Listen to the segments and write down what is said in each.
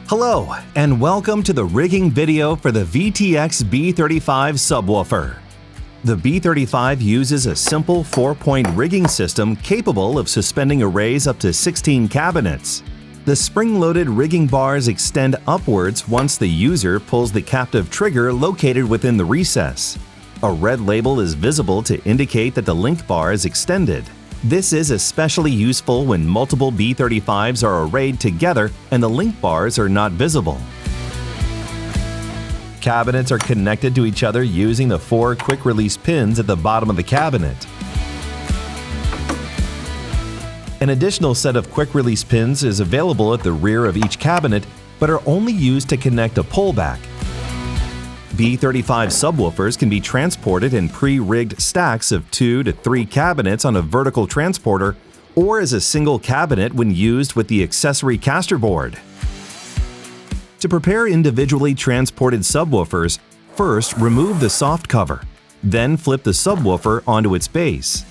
Hello, and welcome to the rigging video for the VTX B35 subwoofer. The B35 uses a simple 4-point rigging system capable of suspending arrays up to 16 cabinets. The spring-loaded rigging bars extend upwards once the user pulls the captive trigger located within the recess. A red label is visible to indicate that the link bar is extended. This is especially useful when multiple B35s are arrayed together and the link bars are not visible. Cabinets are connected to each other using the 4 quick-release pins at the bottom of the cabinet. An additional set of quick-release pins is available at the rear of each cabinet, but are only used to connect a pullback. B35 subwoofers can be transported in pre-rigged stacks of 2 to 3 cabinets on a vertical transporter or as a single cabinet when used with the accessory caster board. To prepare individually transported subwoofers, first remove the soft cover, then flip the subwoofer onto its base.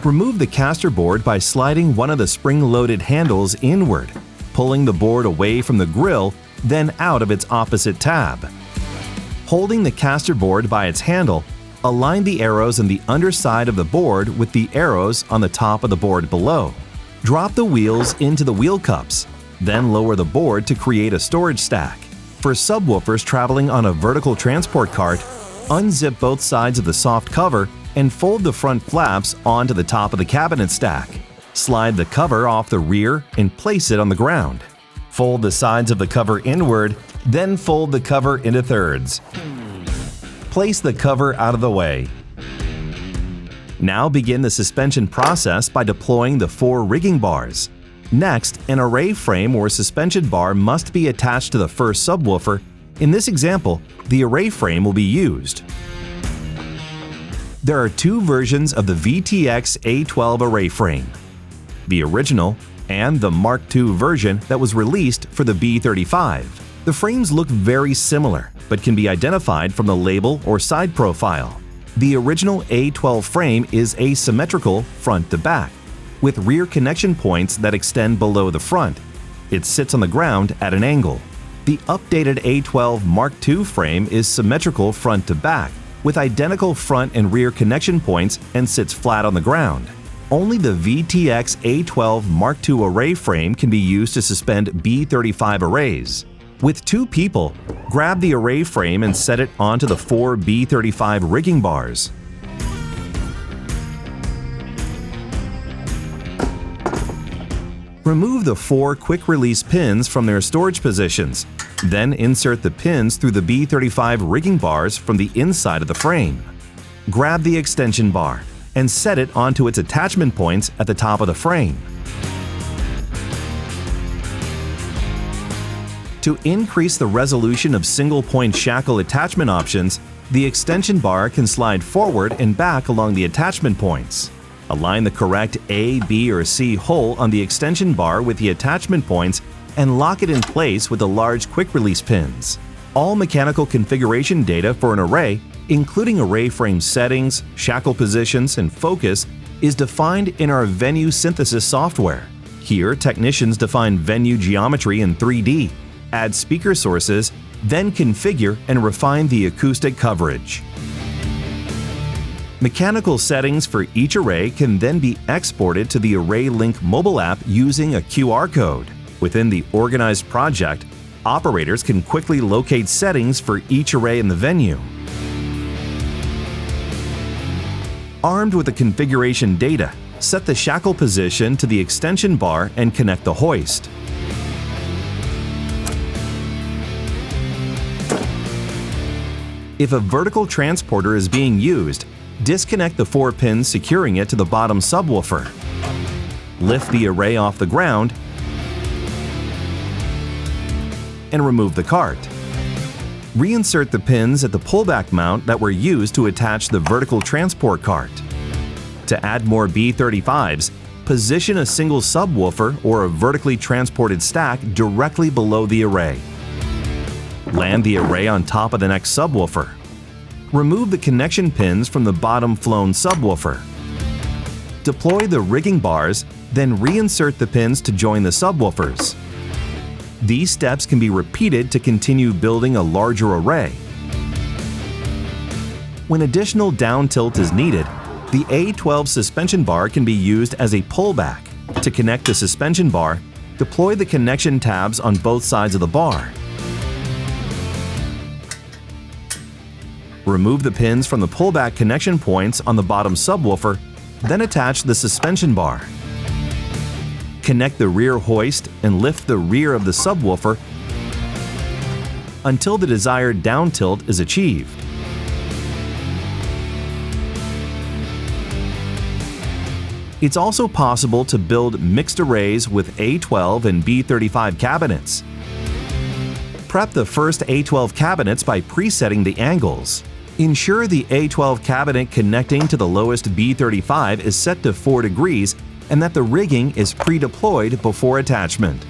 Remove the caster board by sliding one of the spring-loaded handles inward, pulling the board away from the grill, then out of its opposite tab. Holding the caster board by its handle, align the arrows on the underside of the board with the arrows on the top of the board below. Drop the wheels into the wheel cups, then lower the board to create a storage stack. For subwoofers traveling on a vertical transport cart, unzip both sides of the soft cover and fold the front flaps onto the top of the cabinet stack. Slide the cover off the rear and place it on the ground. Fold the sides of the cover inward, then fold the cover into thirds. Place the cover out of the way. Now begin the suspension process by deploying the 4 rigging bars. Next, an array frame or suspension bar must be attached to the first subwoofer. In this example, the array frame will be used. There are 2 versions of the VTX A12 array frame: the original and the Mark II version that was released for the B35. The frames look very similar, but can be identified from the label or side profile. The original A12 frame is asymmetrical front to back, with rear connection points that extend below the front. It sits on the ground at an angle. The updated A12 Mark II frame is symmetrical front to back, with identical front and rear connection points and sits flat on the ground. Only the VTX A12 Mark II array frame can be used to suspend B35 arrays. With 2 people, grab the array frame and set it onto the 4 B35 rigging bars. Remove the 4 quick-release pins from their storage positions, then insert the pins through the B35 rigging bars from the inside of the frame. Grab the extension bar and set it onto its attachment points at the top of the frame. To increase the resolution of single-point shackle attachment options, the extension bar can slide forward and back along the attachment points. Align the correct A, B, or C hole on the extension bar with the attachment points and lock it in place with the large quick-release pins. All mechanical configuration data for an array, including array frame settings, shackle positions, and focus, is defined in our venue synthesis software. Here, technicians define venue geometry in 3D, add speaker sources, then configure and refine the acoustic coverage. Mechanical settings for each array can then be exported to the ArrayLink mobile app using a QR code. Within the organized project, operators can quickly locate settings for each array in the venue. Armed with the configuration data, set the shackle position to the extension bar and connect the hoist. If a vertical transporter is being used, disconnect the 4 pins securing it to the bottom subwoofer. Lift the array off the ground and remove the cart. Reinsert the pins at the pullback mount that were used to attach the vertical transport cart. To add more B35s, position a single subwoofer or a vertically transported stack directly below the array. Land the array on top of the next subwoofer. Remove the connection pins from the bottom flown subwoofer. Deploy the rigging bars, then reinsert the pins to join the subwoofers. These steps can be repeated to continue building a larger array. When additional down tilt is needed, the A12 suspension bar can be used as a pullback. To connect the suspension bar, deploy the connection tabs on both sides of the bar. Remove the pins from the pullback connection points on the bottom subwoofer, then attach the suspension bar. Connect the rear hoist and lift the rear of the subwoofer until the desired down tilt is achieved. It's also possible to build mixed arrays with A12 and B35 cabinets. Prep the first A12 cabinets by presetting the angles. Ensure the A12 cabinet connecting to the lowest B35 is set to 4 degrees and that the rigging is pre-deployed before attachment.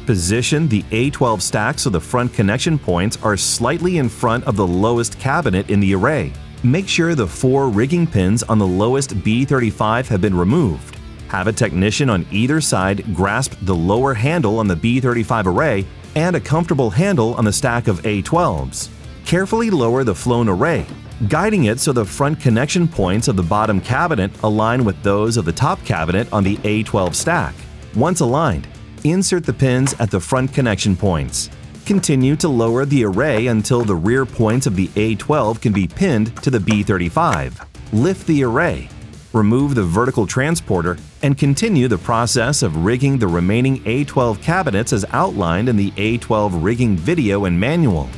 Position the A12 stack so the front connection points are slightly in front of the lowest cabinet in the array. Make sure the 4 rigging pins on the lowest B35 have been removed. Have a technician on either side grasp the lower handle on the B35 array and a comfortable handle on the stack of A12s. Carefully lower the flown array, guiding it so the front connection points of the bottom cabinet align with those of the top cabinet on the A12 stack. Once aligned, insert the pins at the front connection points. Continue to lower the array until the rear points of the A12 can be pinned to the B35. Lift the array, remove the vertical transporter, and continue the process of rigging the remaining A12 cabinets as outlined in the A12 rigging video and manual.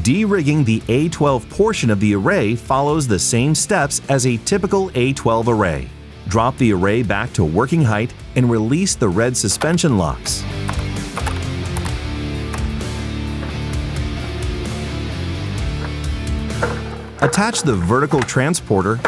Derigging the A12 portion of the array follows the same steps as a typical A12 array. Drop the array back to working height and release the red suspension locks. Attach the vertical transporter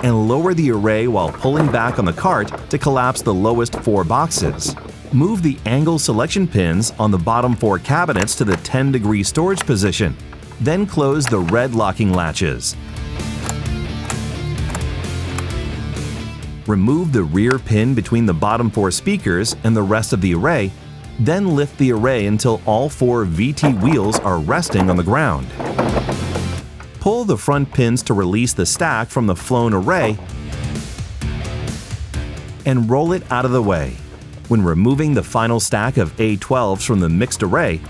and lower the array while pulling back on the cart to collapse the lowest 4 boxes. Move the angle selection pins on the bottom 4 cabinets to the 10-degree storage position, then close the red locking latches. Remove the rear pin between the bottom 4 speakers and the rest of the array, then lift the array until all 4 VT wheels are resting on the ground. Pull the front pins to release the stack from the flown array and roll it out of the way. When removing the final stack of A12s from the mixed array,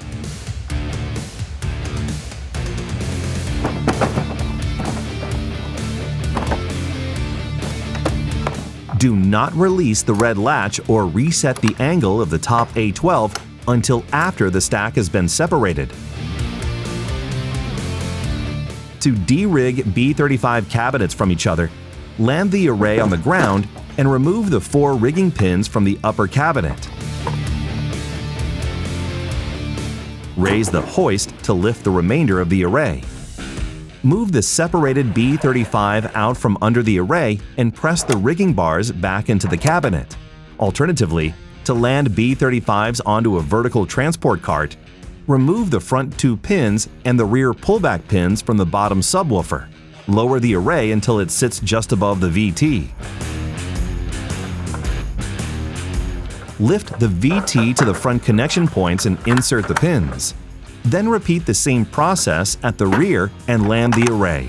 do not release the red latch or reset the angle of the top A12 until after the stack has been separated. To de-rig B35 cabinets from each other, land the array on the ground and remove the 4 rigging pins from the upper cabinet. Raise the hoist to lift the remainder of the array. Move the separated B35 out from under the array and press the rigging bars back into the cabinet. Alternatively, to land B35s onto a vertical transport cart, remove the front 2 pins and the rear pullback pins from the bottom subwoofer. Lower the array until it sits just above the VT. Lift the VT to the front connection points and insert the pins. Then repeat the same process at the rear and land the array.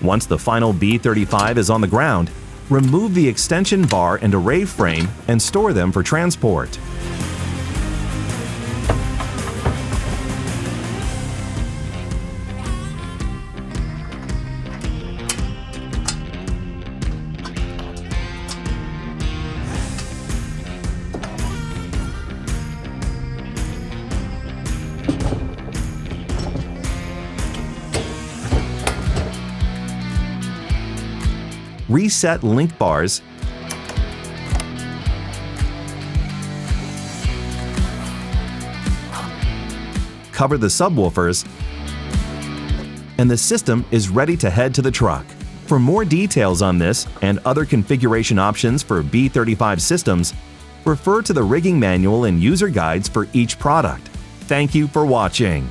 Once the final B35 is on the ground, remove the extension bar and array frame and store them for transport. Reset link bars, cover the subwoofers, and the system is ready to head to the truck. For more details on this and other configuration options for B35 systems, refer to the rigging manual and user guides for each product. Thank you for watching.